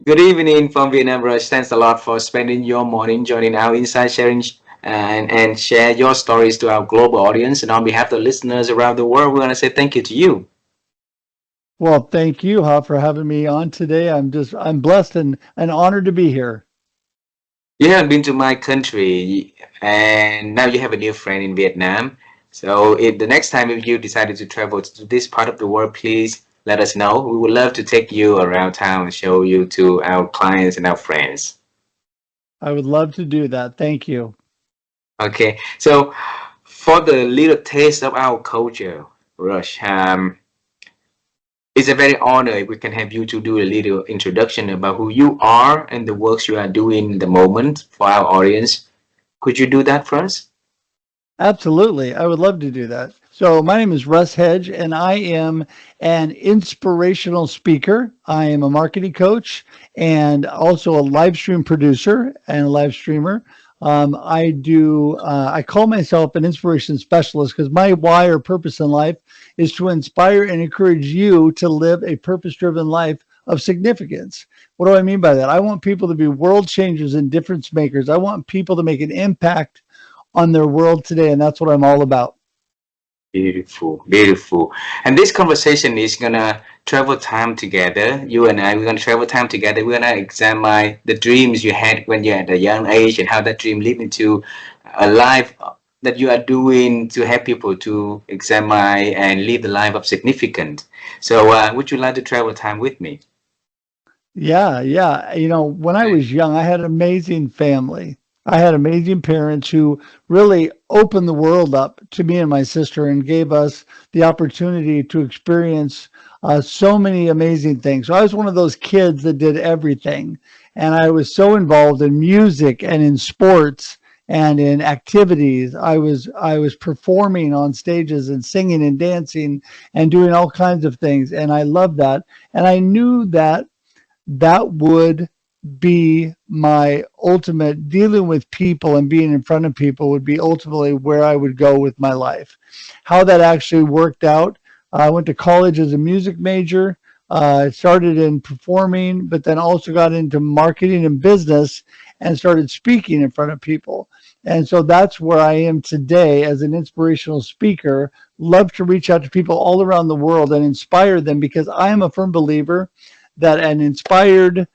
Good evening from Vietnam, Rush. Thanks a lot for spending your morning joining our inside sharing and share your stories to our global audience. And on behalf of the listeners around the world, we want to say thank you to you. Well, thank you, Ha, for having me on today. I'm blessed and honored to be here. You haven't been to my country, and now you have a new friend in Vietnam. So, if the next time if you decided to travel to this part of the world, please let us know. We would love to take you around town and show you to our clients and our friends. I would love to do that. Thank you. Okay, so for the little taste of our culture, Rush, it's a very honor if we can have you to do a little introduction about who you are and the works you are doing in the moment for our audience. Could you do that for us? Absolutely. I would love to do that. So, my name is Russ Hedge, and I am an inspirational speaker. I am a marketing coach and also a live stream producer and a live streamer. I call myself an inspiration specialist because my why or purpose in life is to inspire and encourage you to live a purpose driven life of significance. What do I mean by that? I want people to be world changers and difference makers. I want people to make an impact on their world today, and that's what I'm all about. Beautiful, beautiful. And this conversation is gonna travel time together. You and I, we're gonna travel time together. We're gonna examine the dreams you had when you're at a young age and how that dream lived into a life that you are doing to help people to examine and live the life of significance. So, would you like to travel time with me? Yeah, yeah. When I was young, I had an amazing family. I had amazing parents who really opened the world up to me and my sister and gave us the opportunity to experience so many amazing things. So I was one of those kids that did everything. And I was so involved in music and in sports and in activities. I was performing on stages and singing and dancing and doing all kinds of things. And I loved that. And I knew that that would be my ultimate dealing with people and being in front of people would be ultimately where I would go with my life. How that actually worked out, I went to college as a music major. Started in performing, but then also got into marketing and business and started speaking in front of people. And so that's where I am today as an inspirational speaker. Love to reach out to people all around the world and inspire them because I am a firm believer that an inspired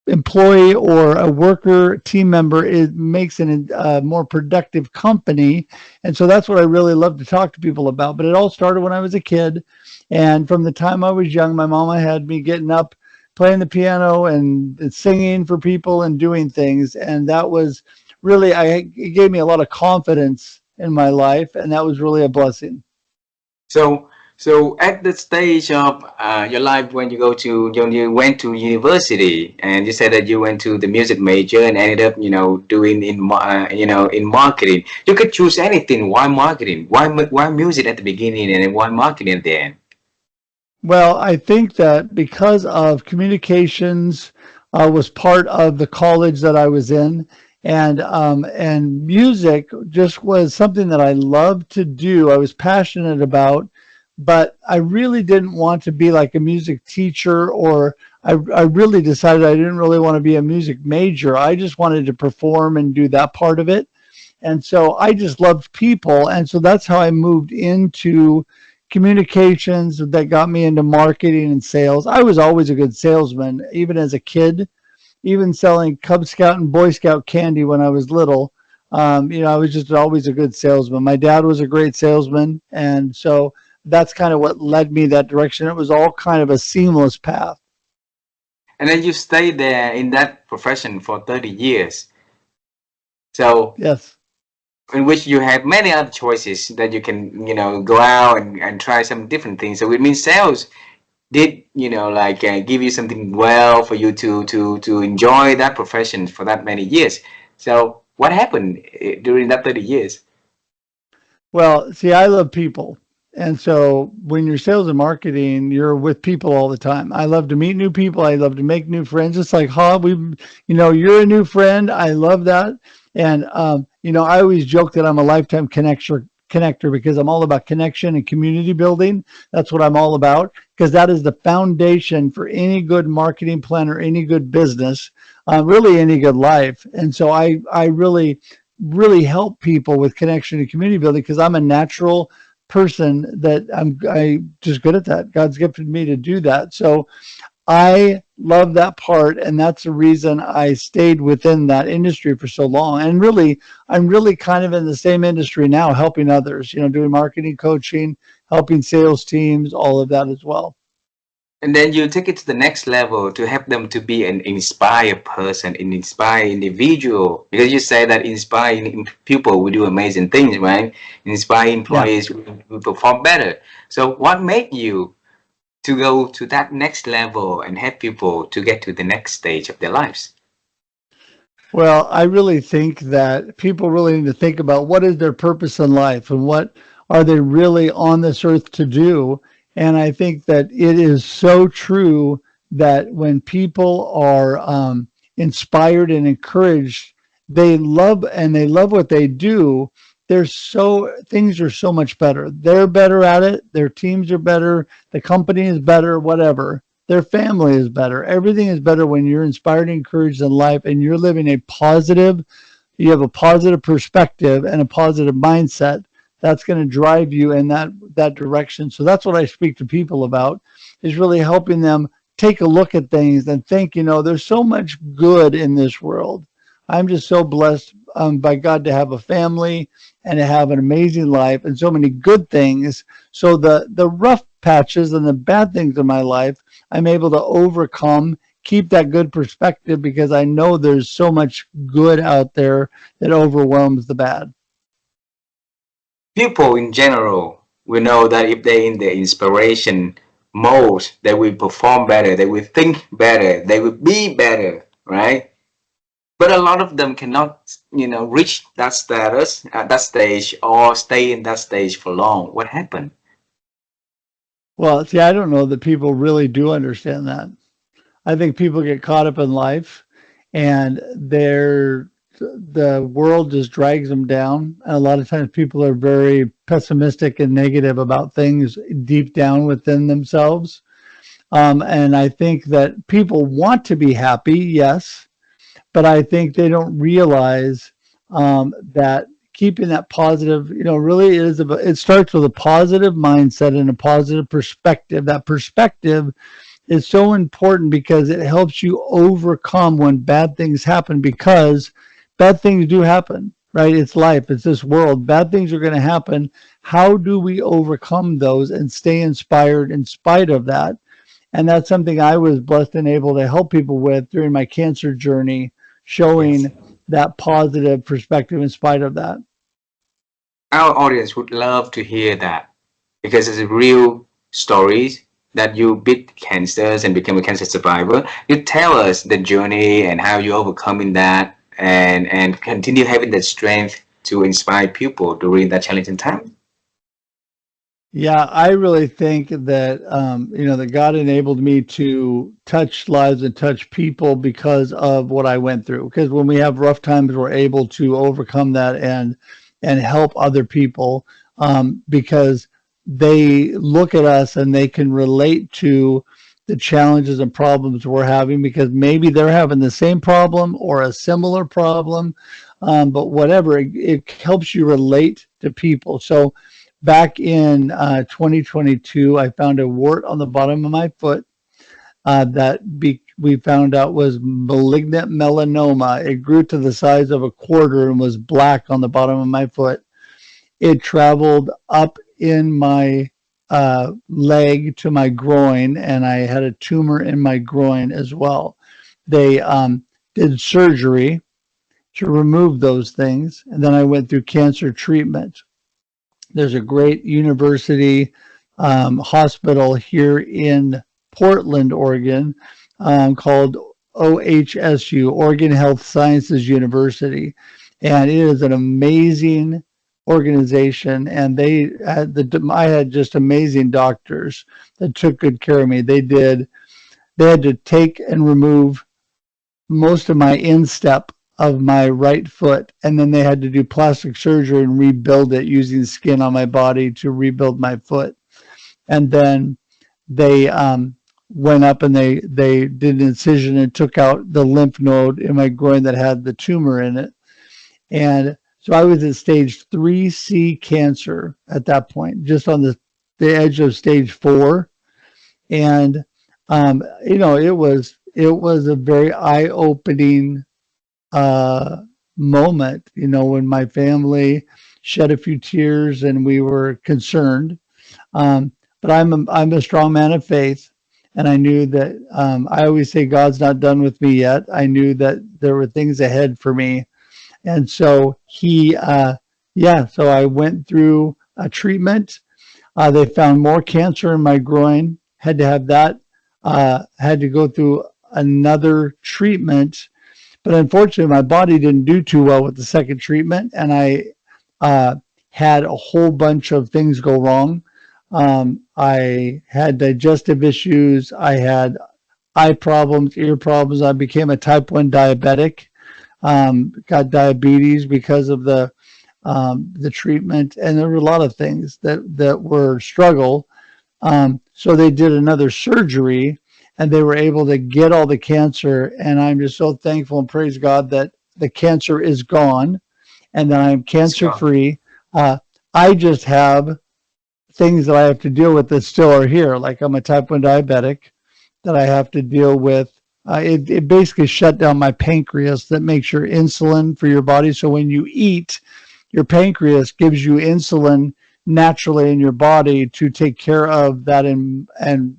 employee or a worker team member makes a more productive company. And so that's what I really love to talk to people about. But it all started when I was a kid. And from the time I was young, my mama had me getting up, playing the piano and singing for people and doing things. And that was really, it gave me a lot of confidence in my life. And that was really a blessing. So, so at the stage of your life when you go to when you went to university, and you said that you went to the music major and ended up, doing in marketing. You could choose anything. Why marketing? Why music at the beginning and then why marketing at the end? Well, I think that because of communications was part of the college that I was in, and music just was something that I loved to do. I was passionate about, but I really didn't want to be like a music teacher, or I really decided I didn't really want to be a music major. I just wanted to perform and do that part of it. And so I just loved people. And so that's how I moved into communications that got me into marketing and sales. I was always a good salesman, even as a kid, even selling Cub Scout and Boy Scout candy when I was little. I was just always a good salesman. My dad was a great salesman. And so that's kind of what led me that direction. It was all kind of a seamless path. And then you stayed there in that profession for 30 years. So Yes. in which you have many other choices that you can, go out and try some different things. So it means sales did, like give you something well for you to enjoy that profession for that many years. So what happened during that 30 years? Well, see, I love people. And so when you're sales and marketing, you're with people all the time. I love to meet new people. I love to make new friends. It's like, you're a new friend. I love that. And, I always joke that I'm a lifetime connector because I'm all about connection and community building. That's what I'm all about because that is the foundation for any good marketing plan or any good business, really any good life. And so I really help people with connection and community building because I'm a natural person that I just good at that. God's gifted me to do that. So I love that part, and that's the reason I stayed within that industry for so long. And really, I'm really kind of in the same industry now, helping others, doing marketing coaching, helping sales teams, all of that as well. And then you take it to the next level to help them to be an inspired person, an inspired individual. Because you say that inspiring people will do amazing things, right? Inspire Yeah. employees will perform better. So what made you to go to that next level and help people to get to the next stage of their lives? Well, I really think that people really need to think about what is their purpose in life and what are they really on this earth to do. And I think that it is so true that when people are inspired and encouraged, they love what they do. Things are so much better. They're better at it. Their teams are better. The company is better, whatever. Their family is better. Everything is better when you're inspired and encouraged in life and you're living you have a positive perspective and a positive mindset. That's going to drive you in that direction. So that's what I speak to people about, is really helping them take a look at things and think, there's so much good in this world. I'm just so blessed by God to have a family and to have an amazing life and so many good things. So the rough patches and the bad things in my life, I'm able to overcome, keep that good perspective because I know there's so much good out there that overwhelms the bad. People in general, we know that if they're in the inspiration mode, they will perform better, they will think better, they will be better, right? But a lot of them cannot, reach that status at that stage or stay in that stage for long. What happened? Well, see, I don't know that people really do understand that. I think people get caught up in life and the world just drags them down. And a lot of times people are very pessimistic and negative about things deep down within themselves. And I think that people want to be happy, yes, but I think they don't realize that keeping that positive, really is about, it starts with a positive mindset and a positive perspective. That perspective is so important because it helps you overcome when bad things happen, because bad things do happen, right? It's life, it's this world. Bad things are going to happen. How do we overcome those and stay inspired in spite of that? And that's something I was blessed and able to help people with during my cancer journey, Yes. showing that positive perspective in spite of that. Our audience would love to hear that because it's real stories that you beat cancers and became a cancer survivor. You tell us the journey and how you overcoming that and continue having the strength to inspire people during that challenging time. Yeah, I really think that that God enabled me to touch lives and touch people because of what I went through. Because when we have rough times, we're able to overcome that and help other people because they look at us and they can relate to the challenges and problems we're having because maybe they're having the same problem or a similar problem, but whatever, it helps you relate to people. So back in 2022, I found a wart on the bottom of my foot we found out was malignant melanoma. It grew to the size of a quarter and was black on the bottom of my foot. It traveled up in my leg to my groin, and I had a tumor in my groin as well. They did surgery to remove those things, and then I went through cancer treatment. There's a great university hospital here in Portland, Oregon, called OHSU, Oregon Health Sciences University, and it is an amazing organization. And I had just amazing doctors that took good care of me. They had to take and remove most of my instep of my right foot, and then they had to do plastic surgery and rebuild it using skin on my body to rebuild my foot. And then they went up and they did an incision and took out the lymph node in my groin that had the tumor in it. And so I was at stage 3C cancer at that point, just on the edge of stage 4. And it was a very eye-opening uh, moment, when my family shed a few tears and we were concerned. Um, but I'm a strong man of faith, and I knew that I always say God's not done with me yet. I knew that there were things ahead for me, and so so I went through a treatment. They found more cancer in my groin. Had to have that. Had to go through another treatment, but unfortunately, my body didn't do too well with the second treatment, and I had a whole bunch of things go wrong. I had digestive issues. I had eye problems, ear problems. I became a type 1 diabetic. Got diabetes because of the treatment, and there were a lot of things that were struggle. So they did another surgery, and they were able to get all the cancer. And I'm just so thankful and praise God that the cancer is gone, and that I'm It's cancer gone. free. I just have things that I have to deal with that still are here. Like I'm a type 1 diabetic that I have to deal with. It basically shut down my pancreas that makes your insulin for your body. So when you eat, your pancreas gives you insulin naturally in your body to take care of that and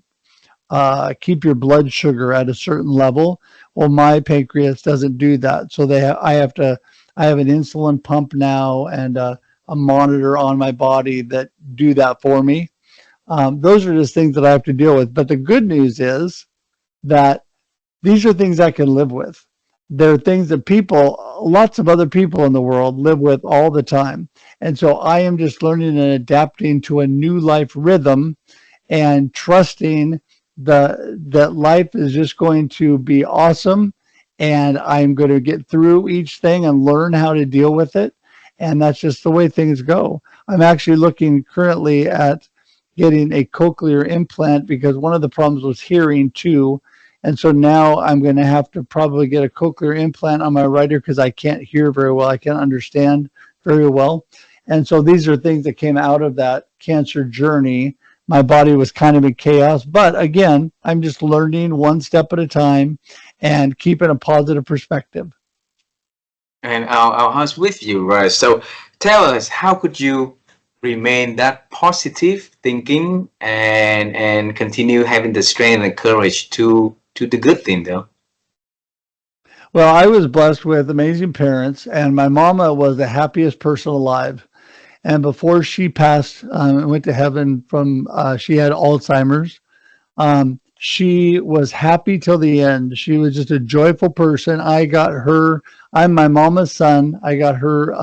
keep your blood sugar at a certain level. Well, my pancreas doesn't do that, so I have an insulin pump now and a monitor on my body that do that for me. Those are just things that I have to deal with. But the good news is that these are things I can live with. They're things that lots of other people in the world live with all the time. And so I am just learning and adapting to a new life rhythm and trusting that life is just going to be awesome, and I'm going to get through each thing and learn how to deal with it. And that's just the way things go. I'm actually looking currently at getting a cochlear implant because one of the problems was hearing too. And so now I'm going to have to probably get a cochlear implant on my right ear because I can't hear very well. I can't understand very well. And so these are things that came out of that cancer journey. My body was kind of in chaos, but again, I'm just learning one step at a time and keeping a positive perspective. And I'll ask with you, right? So tell us, how could you remain that positive thinking and continue having the strength and courage to the good thing, though? Well, I was blessed with amazing parents, and my mama was the happiest person alive. And before she passed and went to heaven she had Alzheimer's. She was happy till the end. She was just a joyful person. I'm my mama's son. I got her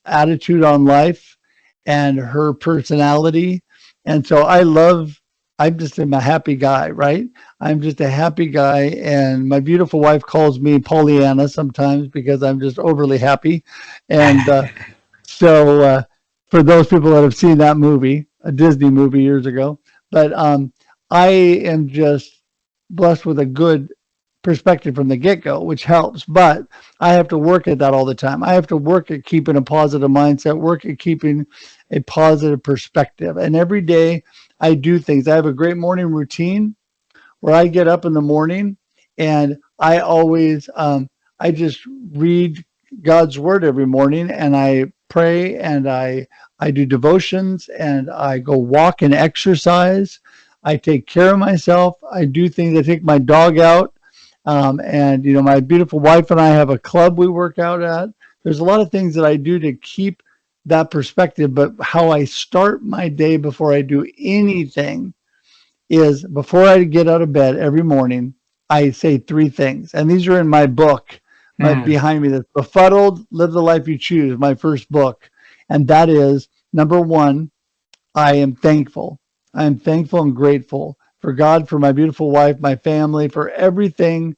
attitude on life and her personality. And so I'm just a happy guy, right? I'm just a happy guy. And my beautiful wife calls me Pollyanna sometimes because I'm just overly happy. And so for those people that have seen that movie, a Disney movie years ago, but I am just blessed with a good perspective from the get-go, which helps. But I have to work at that all the time. I have to work at keeping a positive mindset, work at keeping a positive perspective. And every day I do things. I have a great morning routine where I get up in the morning and I just read God's word every morning, and I pray, and I do devotions, and I go walk and exercise. I take care of myself. I do things. I take my dog out. And my beautiful wife and I have a club we work out at. There's a lot of things that I do to keep that perspective. But how I start my day before I do anything is before I get out of bed every morning, I say three things. And these are in my book, Mm. behind me. That's Befuddled, Live the Life You Choose, my first book. And that is number one, I am thankful. I am thankful and grateful for God, for my beautiful wife, my family, for everything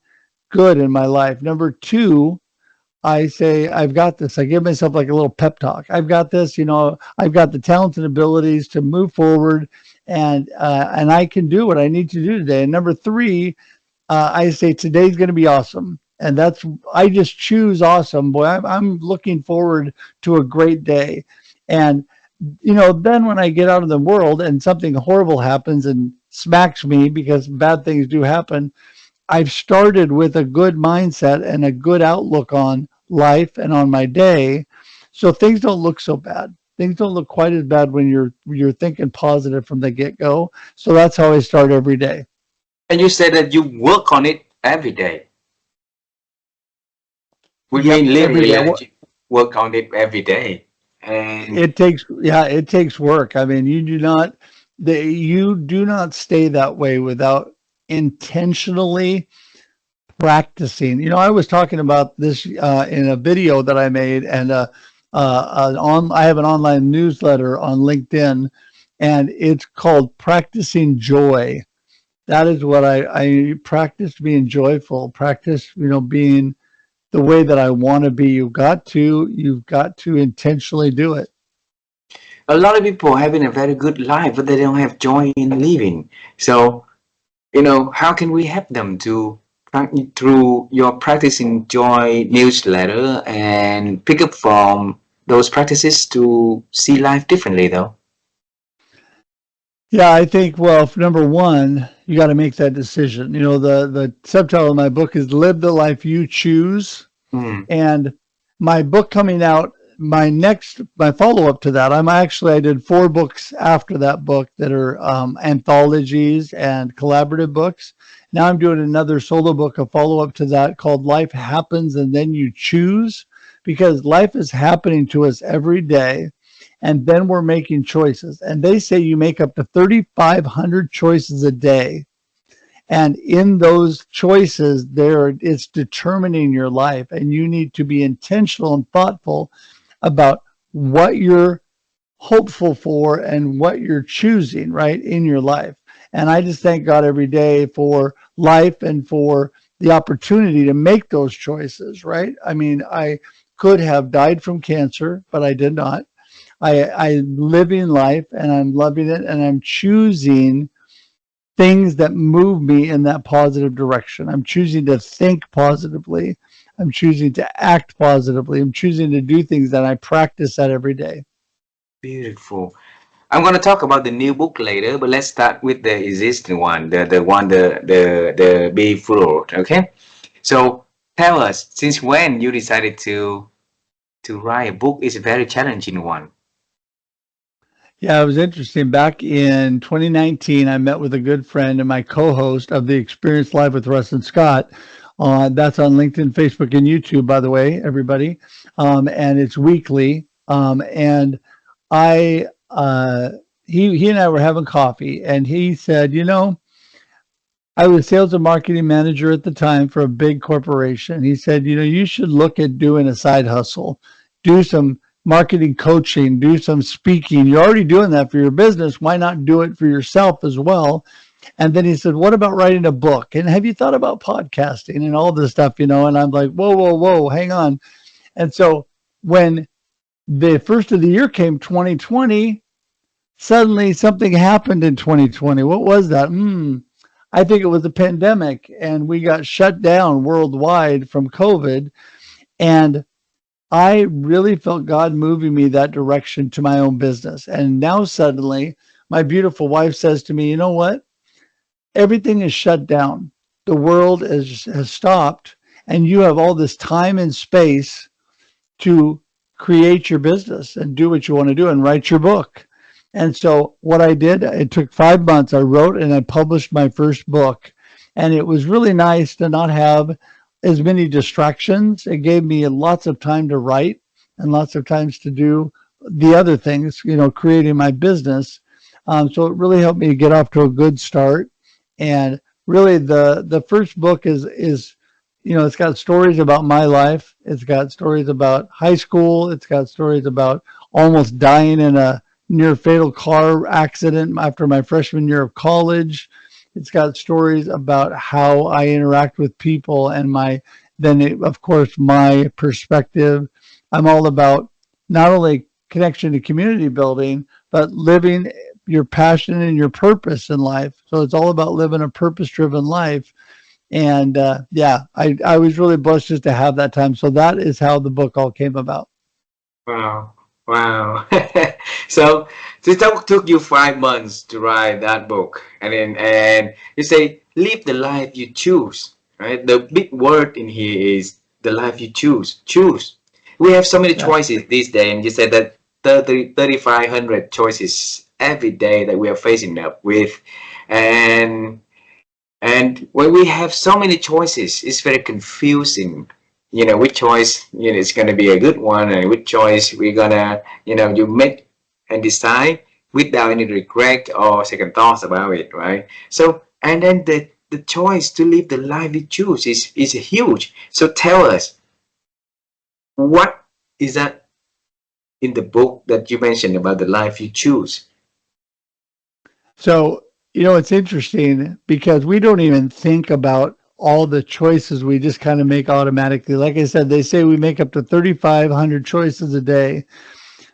good in my life. Number two, I say, I've got this. I give myself like a little pep talk. I've got this, I've got the talents and abilities to move forward, and I can do what I need to do today. And number three, I say today's going to be awesome. And I just choose awesome. Boy, I'm looking forward to a great day. And, then when I get out in the world and something horrible happens and smacks me, because bad things do happen, I've started with a good mindset and a good outlook on life and on my day. So things don't look so bad. Things don't look quite as bad when you're thinking positive from the get-go. So that's how I start every day. And you said that you work on it every day. We Yep, mean every literally day. that you work on it every day. And It takes work. I mean, you do not stay that way without intentionally practicing. I was talking about this in a video that I made, and I have an online newsletter on LinkedIn, and it's called Practicing Joy. That is what I practice, being joyful, practice, being the way that I want to be. You've got to intentionally do it. a lot of people having a very good life, but they don't have joy in living. So, how can we help them to through your practicing joy newsletter and pick up from those practices to see life differently, though? Yeah, I think, well, number one, you got to make that decision. The subtitle of my book is Live the Life You Choose. Mm. And my book coming out, my follow up to that, I did 4 books after that book that are anthologies and collaborative books. Now I'm doing another solo book, a follow up to that, called Life Happens and Then You Choose, because life is happening to us every day. And then we're making choices. And they say you make up to 3,500 choices a day. And in those choices, it's determining your life. And you need to be intentional and thoughtful about what you're hopeful for and what you're choosing, right, in your life. And I just thank God every day for life and for the opportunity to make those choices, right? I mean, I could have died from cancer, but I did not. I'm living life and I'm loving it, and I'm choosing things that move me in that positive direction. I'm choosing to think positively. I'm choosing to act positively. I'm choosing to do things that I practice that every day. Beautiful. I'm going to talk about the new book later, but let's start with the existing one, the Be Fruit. Okay. So tell us, since when you decided to write a book? Is a very challenging one. Yeah, it was interesting. Back in 2019, I met with a good friend and my co-host of the Experience Live with Russ and Scott. That's on LinkedIn, Facebook, and YouTube, by the way, everybody. And it's weekly. And I, he and I were having coffee, and he said, I was sales and marketing manager at the time for a big corporation. He said, you should look at doing a side hustle, do some marketing coaching, do some speaking. You're already doing that for your business. Why not do it for yourself as well? And then he said, what about writing a book? And have you thought about podcasting and all this stuff, And I'm like, whoa, whoa, whoa, hang on. And so when the first of the year came, 2020, suddenly something happened in 2020. What was that? I think it was the pandemic, and we got shut down worldwide from COVID. And I really felt God moving me that direction to my own business. And now suddenly my beautiful wife says to me, you know what? Everything is shut down. The world has stopped, and you have all this time and space to create your business and do what you want to do and write your book. And so what I did, it took 5 months. I wrote and I published my first book. And it was really nice to not have as many distractions. It gave me lots of time to write and lots of times to do the other things, creating my business. So it really helped me get off to a good start. And really the first book is it's got stories about my life. It's got stories about high school. It's got stories about almost dying in a near fatal car accident after my freshman year of college. It's got stories about how I interact with people and of course, my perspective. I'm all about not only connection to community building, but living your passion and your purpose in life. So it's all about living a purpose-driven life. And yeah, I was really blessed just to have that time. So that is how the book all came about. Wow, wow. So it took you 5 months to write that book, and you say live the life you choose, right? The big word in here is the life you choose. Choose. We have so many Yeah. choices these days, and you said that 3,500 choices every day that we are facing up with, and and when we have so many choices, it's very confusing. Which choice, is going to be a good one, and which choice we're gonna, you make and decide without any regret or second thoughts about it, right? So, and then the choice to live the life we choose is huge. So tell us, what is that in the book that you mentioned about the life you choose? So, it's interesting because we don't even think about all the choices we just kind of make automatically. Like I said, they say we make up to 3,500 choices a day.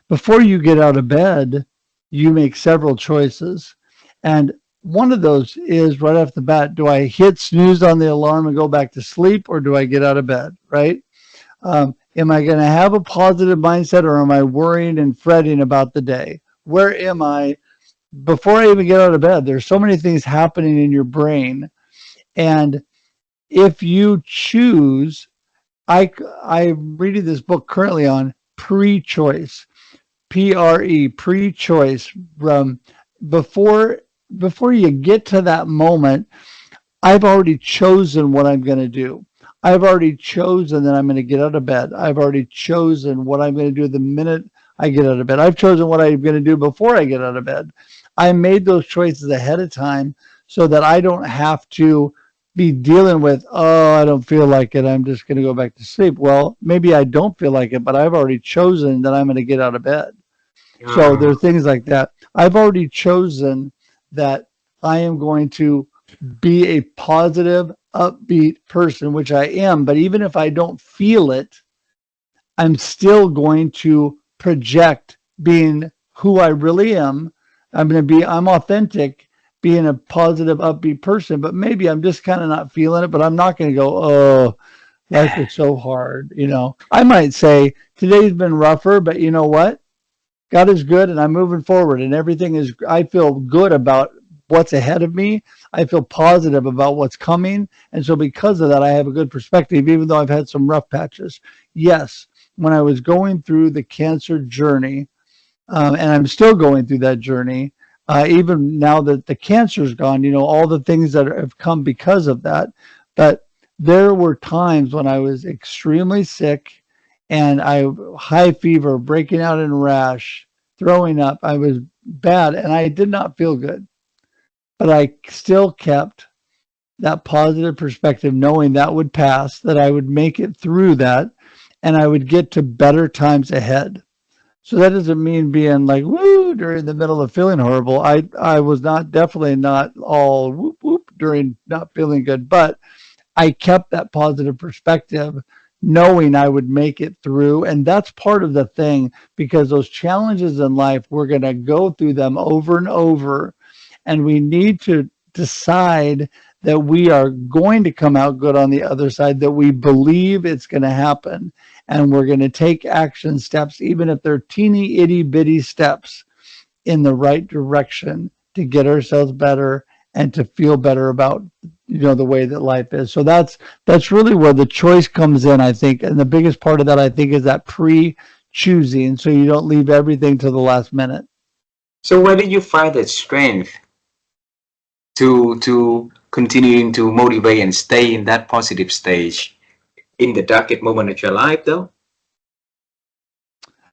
Before you get out of bed, you make several choices. And one of those is right off the bat, do I hit snooze on the alarm and go back to sleep, or do I get out of bed, right? Am I going to have a positive mindset, or am I worrying and fretting about the day? Where am I before I even get out of bed? There's so many things happening in your brain. And if you choose, I'm reading this book currently on pre-choice, pre-choice. Um, before before you get to that moment, I've already chosen what I'm going to do. I've already chosen that I'm going to get out of bed. I've already chosen what I'm going to do the minute I get out of bed. I've chosen what I'm going to do before I get out of bed. I made those choices ahead of time so that I don't have to be dealing with, oh, I don't feel like it, I'm just going to go back to sleep. Well, maybe I don't feel like it, but I've already chosen that I'm going to get out of bed. So there are things like that. I've already chosen that I am going to be a positive, upbeat person, which I am. But even if I don't feel it, I'm still going to project being who I really am. I'm authentic, being a positive, upbeat person. But maybe I'm just kind of not feeling it, but I'm not going to go, oh, life is so hard. I might say today's been rougher, but you know what? God is good, and I'm moving forward, and I feel good about what's ahead of me. I feel positive about what's coming. And so because of that, I have a good perspective, even though I've had some rough patches. Yes, when I was going through the cancer journey, and I'm still going through that journey, even now that the cancer's gone, all the things that have come because of that. But there were times when I was extremely sick, and I high fever, breaking out in rash, throwing up. I was bad, and I did not feel good. But I still kept that positive perspective, knowing that would pass, that I would make it through that, and I would get to better times ahead. So that doesn't mean being like woo during the middle of feeling horrible. I was definitely not all whoop whoop during not feeling good, but I kept that positive perspective, knowing I would make it through. And that's part of the thing, because those challenges in life, we're going to go through them over and over. And we need to decide that we are going to come out good on the other side, that we believe it's going to happen. And we're going to take action steps, even if they're teeny itty bitty steps, in the right direction to get ourselves better and to feel better about the way that life is. So that's really where the choice comes in, I think. And the biggest part of that, I think, is that pre-choosing, so you don't leave everything to the last minute. So where did you find that strength to continuing to motivate and stay in that positive stage in the darkest moment of your life, though?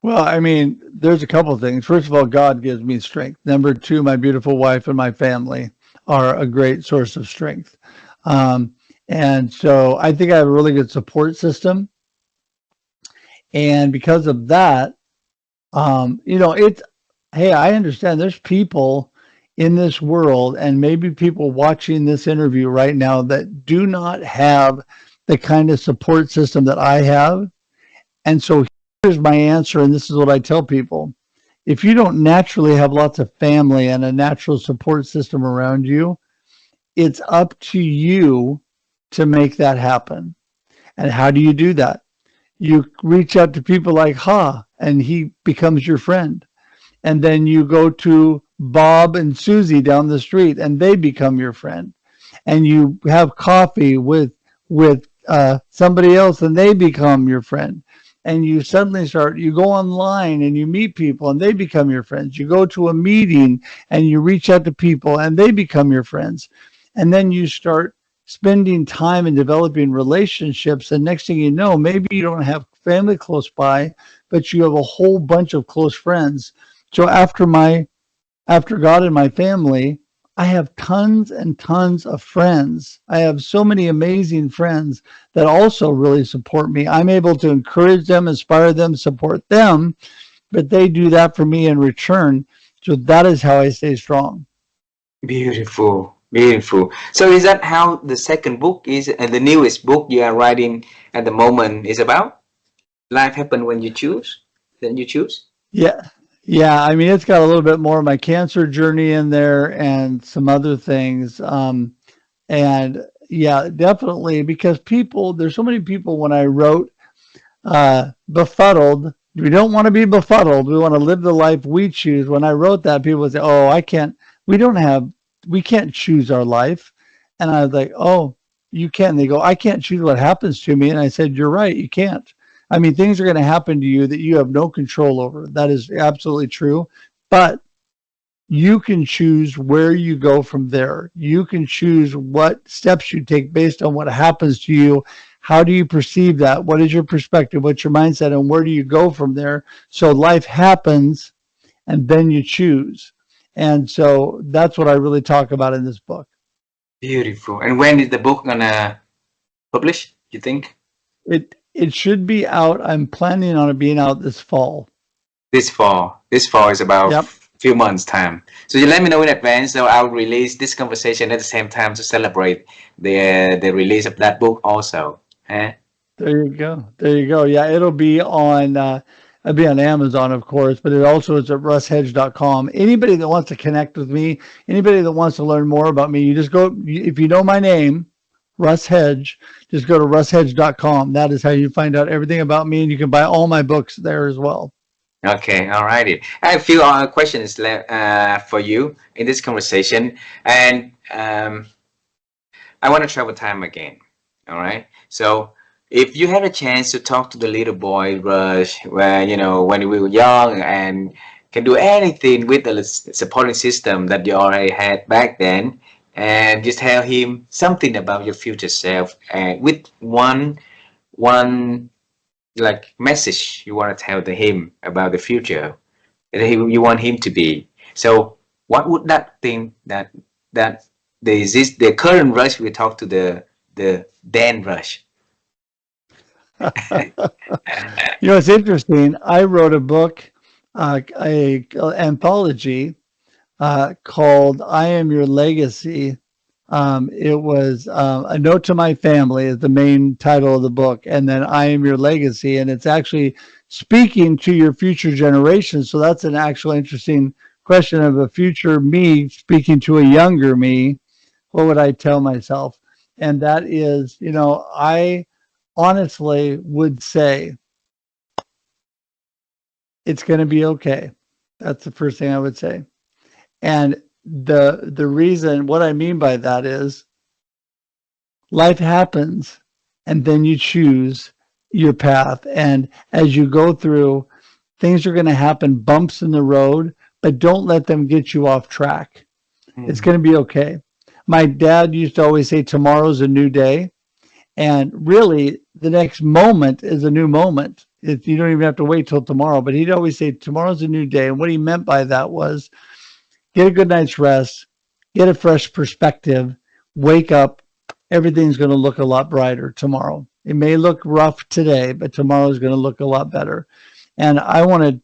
Well, I mean, there's a couple of things. First of all, God gives me strength. Number two, my beautiful wife and my family are a great source of strength. Um, and so I think I have a really good support system. And because of that, it's, hey, I understand there's people in this world, and maybe people watching this interview right now that do not have the kind of support system that I have. And so here's my answer, and this is what I tell people. If you don't naturally have lots of family and a natural support system around you, it's up to you to make that happen. And how do you do that? You reach out to people like Ha, and he becomes your friend. And then you go to Bob and Susie down the street, and they become your friend. And you have coffee with somebody else, and they become your friend. And you suddenly start, you go online and you meet people and they become your friends. You go to a meeting and you reach out to people and they become your friends. And then you start spending time and developing relationships. And next thing you know, maybe you don't have family close by, but you have a whole bunch of close friends. So after God and my family, I have tons and tons of friends. I have so many amazing friends that also really support me. I'm able to encourage them, inspire them, support them, but they do that for me in return. So that is how I stay strong. Beautiful, beautiful. So is that how the second book is, and the newest book you are writing at the moment is about? Life happen when you choose, then you choose? Yeah. Yeah, I mean, it's got a little bit more of my cancer journey in there and some other things. And yeah, definitely, because people, there's so many people when I wrote Befuddled, we don't want to be befuddled. We want to live the life we choose. When I wrote that, people would say, oh, I can't, we can't choose our life. And I was like, oh, you can. They go, I can't choose what happens to me. And I said, you're right, you can't. I mean, things are going to happen to you that you have no control over. That is absolutely true. But you can choose where you go from there. You can choose what steps you take based on what happens to you. How do you perceive that? What is your perspective? What's your mindset? And where do you go from there? So life happens and then you choose. And so that's what I really talk about in this book. Beautiful. And when is the book gonna publish, you think? It should be out. I'm planning on it being out this fall. This fall. This fall is about Yep. few months time. So you let me know in advance, so I'll release this conversation at the same time to celebrate the release of that book also. Eh? There you go. There you go. Yeah, it'll be on Amazon, of course, but it also is at russhedge.com. Anybody that wants to connect with me, anybody that wants to learn more about me, you just go, if you know my name, Russ Hedge, just go to russhedge.com. That is how you find out everything about me, and you can buy all my books there as well. Okay, all righty. I have a few questions left for you in this conversation, and I want to travel time again. All right. So if you had a chance to talk to the little boy Rush, where when we were young and can do anything with the supporting system that you already had back then, and just tell him something about your future self, and with one like message you want to tell to him about the future that you want him to be. So what would that thing that the current Rush will talk to the Dan Rush? It's interesting. I wrote a book, a anthology called "I Am Your Legacy." It was "A Note to My Family" is the main title of the book, and then "I Am Your Legacy," and it's actually speaking to your future generations. So that's an actual interesting question of a future me speaking to a younger me. What would I tell myself? And that is, I honestly would say it's going to be okay. That's the first thing I would say. And the reason, what I mean by that is life happens and then you choose your path. And as you go through, things are going to happen, bumps in the road, but don't let them get you off track. It's going to be okay. My dad used to always say, tomorrow's a new day. And really, the next moment is a new moment. You don't even have to wait till tomorrow. But he'd always say, tomorrow's a new day. And what he meant by that was get a good night's rest, get a fresh perspective, wake up. Everything's going to look a lot brighter tomorrow. It may look rough today, but tomorrow is going to look a lot better. And I wanted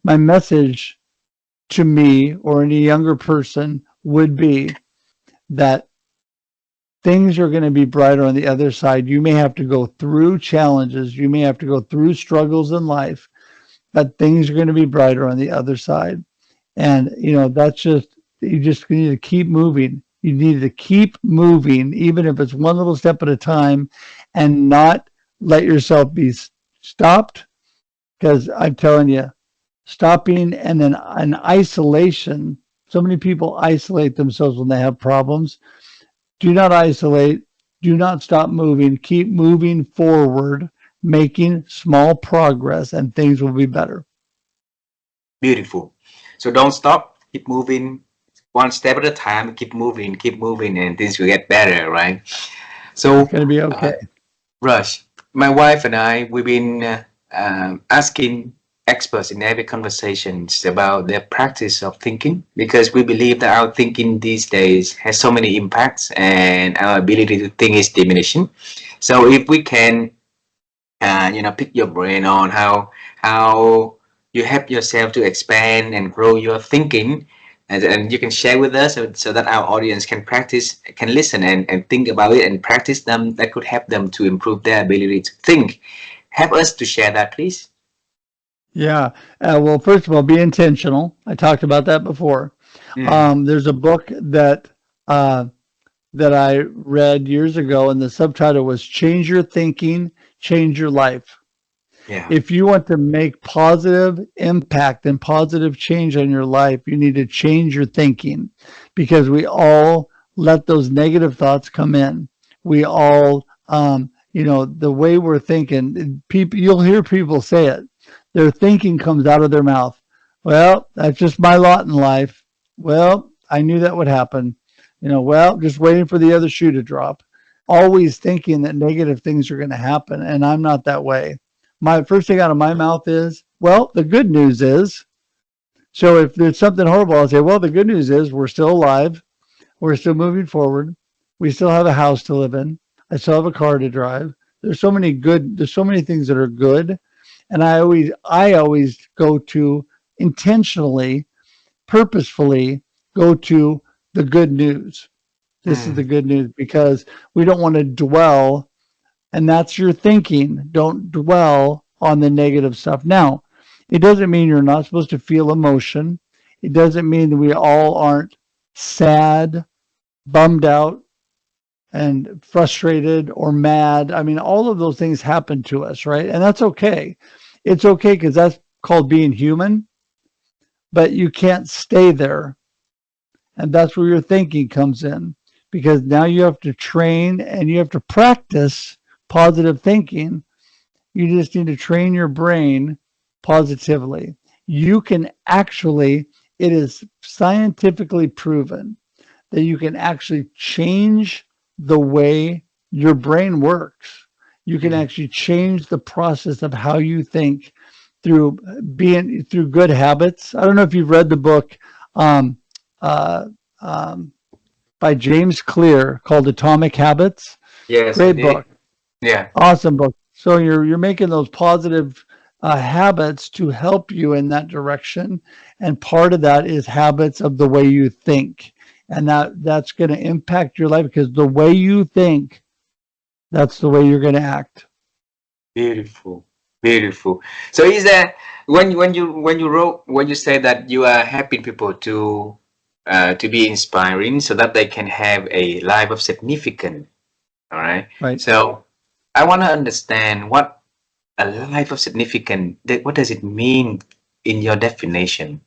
my message to me or any younger person would be that things are going to be brighter on the other side. You may have to go through challenges, you may have to go through struggles in life, but things are going to be brighter on the other side. And that's just, you just need to keep moving. You need to keep moving, even if it's one little step at a time, and not let yourself be stopped. Because I'm telling you, stopping and then an isolation, so many people isolate themselves when they have problems. Do not isolate. Do not stop moving. Keep moving forward, making small progress, and things will be better. Beautiful. So don't stop. Keep moving one step at a time. Keep moving, and things will get better, right? It's So, going to be okay. Rush, my wife and I, we've been asking experts in every conversations about their practice of thinking because we believe that our thinking these days has so many impacts and our ability to think is diminishing. So if we can, pick your brain on how you help yourself to expand and grow your thinking, and you can share with us so that our audience can practice, can listen and think about it and practice them, that could help them to improve their ability to think. Help us to share that, please. Yeah. Well, first of all, be intentional. I talked about that before. Mm, There's a book uh, that I read years ago, and the subtitle was "Change Your Thinking, Change Your Life." yeah. If you want to make positive impact and positive change on your life, you need to change your thinking, because we all let those negative thoughts come in. We all, the way we're thinking, people, you'll hear people say it. Their thinking comes out of their mouth. Well, that's just my lot in life. Well, I knew that would happen. Well, just waiting for the other shoe to drop. Always thinking that negative things are going to happen, and I'm not that way. My first thing out of my mouth is, well, the good news is. So if there's something horrible, I'll say, well, the good news is we're still alive. We're still moving forward. We still have a house to live in. I still have a car to drive. There's so many things that are good. And I always go to intentionally, purposefully go to the good news. This is the Mm, good news, because we don't want to dwell, and that's your thinking. Don't dwell on the negative stuff. Now, it doesn't mean you're not supposed to feel emotion. It doesn't mean that we all aren't sad, bummed out, and frustrated or mad. I mean, all of those things happen to us, right? And that's okay. It's okay, because that's called being human, but you can't stay there. And that's where your thinking comes in, because now you have to train and you have to practice positive thinking. You just need to train your brain positively. You can actually, it is scientifically proven that you can actually change the way your brain works. You can mm. actually change the process of how you think through through good habits. I don't know if you've read the book um, uh, um, by James Clear called Atomic Habits. Yes, I Great did. book. Yeah. Awesome book. So you're making those positive habits to help you in that direction, and part of that is habits of the way you think, and that's going to impact your life, because the way you think, that's the way you're going to act. Beautiful, beautiful. So is that when you say that you are helping people to be inspiring so that they can have a life of significance, all right? Right? So I want to understand what a life of significance. What does it mean in your definition?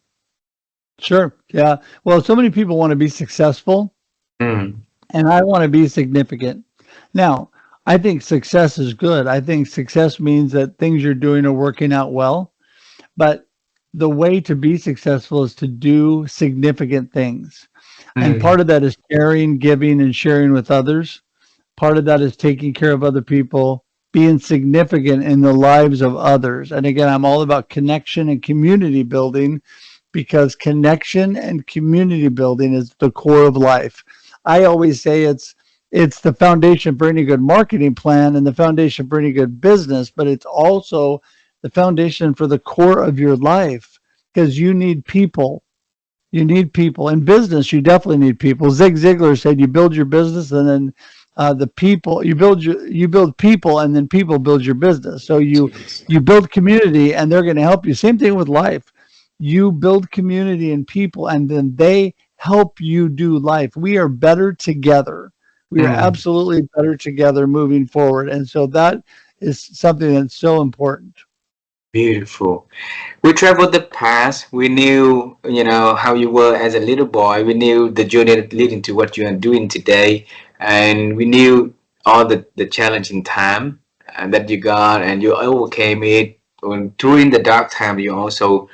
Sure. Yeah. Well, so many people want to be successful, Mm, and I want to be significant. Now, I think success is good. I think success means that things you're doing are working out well. But the way to be successful is to do significant things. And mm, part of that is caring, giving, and sharing with others. Part of that is taking care of other people, being significant in the lives of others. And again, I'm all about connection and community building, because connection and community building is the core of life. I always say it's the foundation for any good marketing plan and the foundation for any good business, but it's also the foundation for the core of your life, because you need people. You need people. In business, you definitely need people. Zig Ziglar said you build your business and then the people you build people and then people build your business. So you build community and they're going to help you. Same thing with life. You build community and people and then they help you do life. We are better together. We are Mm, absolutely better together moving forward. And so that is something that's so important. beautiful. We traveled the past. We knew, how you were as a little boy. We knew the journey leading to what you are doing today, and we knew all the challenging time that you got, and you overcame it. And during the dark time, you also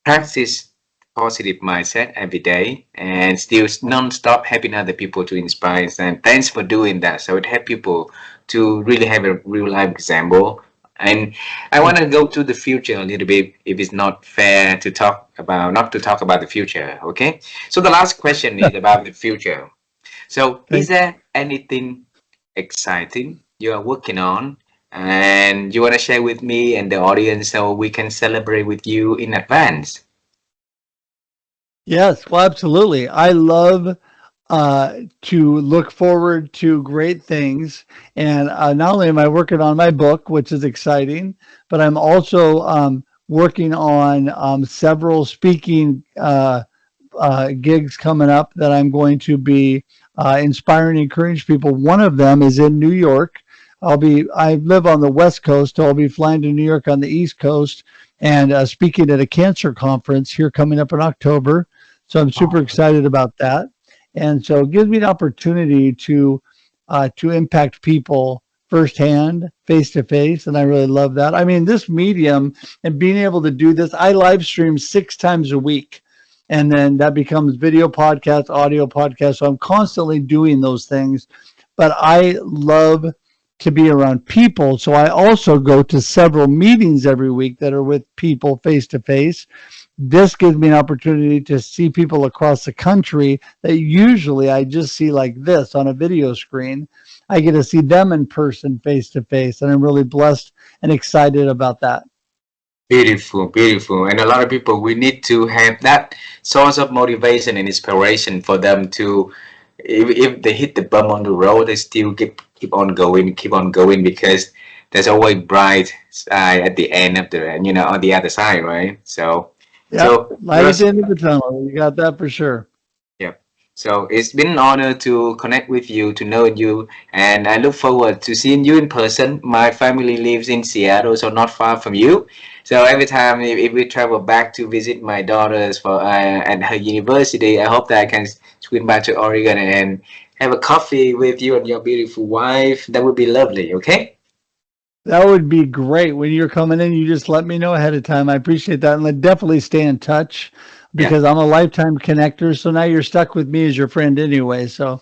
practice positive mindset every day and still non-stop helping other people to inspire, and thanks for doing that. So it help people to really have a real life example. And I want to go to the future a little bit, if it's not fair to talk about, not to talk about the future. Okay, so the last question is about the future. So is Okay. there anything exciting you are working on and you want to share with me and the audience so we can celebrate with you in advance? Yes, well, absolutely. I love to look forward to great things. And not only am I working on my book, which is exciting, but I'm also working on several speaking gigs coming up that I'm going to be inspiring and encourage people. One of them is in New York. I live on the West Coast, so I'll be flying to New York on the East Coast and speaking at a cancer conference here coming up in October. So I'm super excited about that. And so it gives me an opportunity to impact people firsthand, face to face, and I really love that. I mean, this medium and being able to do this, I live stream 6 times a week, and then that becomes video podcast, audio podcast. So I'm constantly doing those things, but I love to be around people. So I also go to several meetings every week that are with people face to face. This gives me an opportunity to see people across the country that usually I just see like this on a video screen. I get to see them in person, face to face, and I'm really blessed and excited about that. Beautiful, beautiful. And a lot of people, we need to have that source of motivation and inspiration for them to, if they hit the bump on the road, they still keep on going, because there's always bright side at the end of the, on the other side, right? So, Yep. so Light at the Russ, end of the tunnel. You got that for sure. yeah. So it's been an honor to connect with you, to know you, and I look forward to seeing you in person. My family lives in Seattle, so not far from you. So every time if we travel back to visit my daughters for at her university, I hope that I can swing back to Oregon and have a coffee with you and your beautiful wife. That would be lovely. Okay? That would be great. When you're coming in, you just let me know ahead of time. I appreciate that. And let definitely stay in touch Yeah. because I'm a lifetime connector. So now you're stuck with me as your friend anyway. So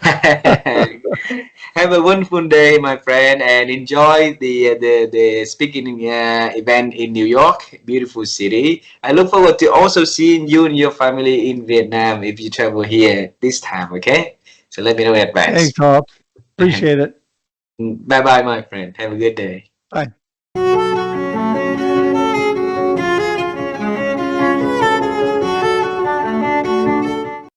Have a wonderful day, my friend, and enjoy the speaking event in New York, beautiful city. I look forward to also seeing you and your family in Vietnam if you travel here this time. Okay, so let me know in thanks, advance. Hops. Appreciate it. Bye bye, my friend. Have a good day. Bye.